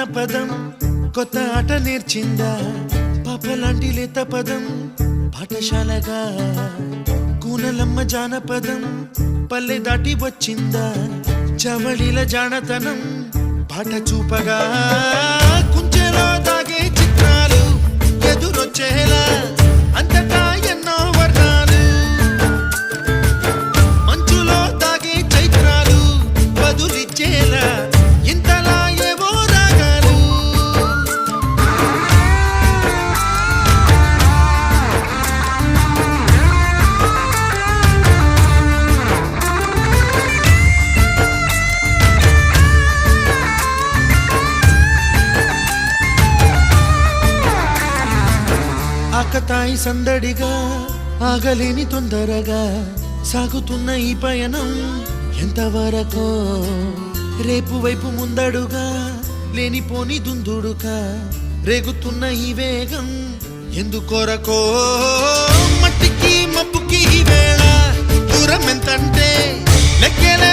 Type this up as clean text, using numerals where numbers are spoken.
జానపదం కొత్త ఆట నేర్చిందా పాపలాంటి లేత పదం పాఠశాలగా కూనలమ్మ జానపదం పల్లె దాటి వచ్చిందా చవళిల జానతనం పాట చూపగా కుంచెలో దాగే చిత్రాలు ఎదురొచ్చేలా అంతటా ఎన్నో వర్ణాలు మంచులో దాగే చైత్రాలు బదులిచ్చేలా ఇంతలా ఏవో రాగాలు ఆకతాయి సందడిగా ఆగలేని తొందరగా సాగుతున్న ఈ పయనం ఎంతవరకో రేపు వైపు ముందడుగా లేనిపోని దుందుడుగా రేగుతున్న ఈ వేగం ఎందుకొరకో మట్టికి మబ్బుకి ఈ వేళ దూరం ఎంతంటే లెక్కలే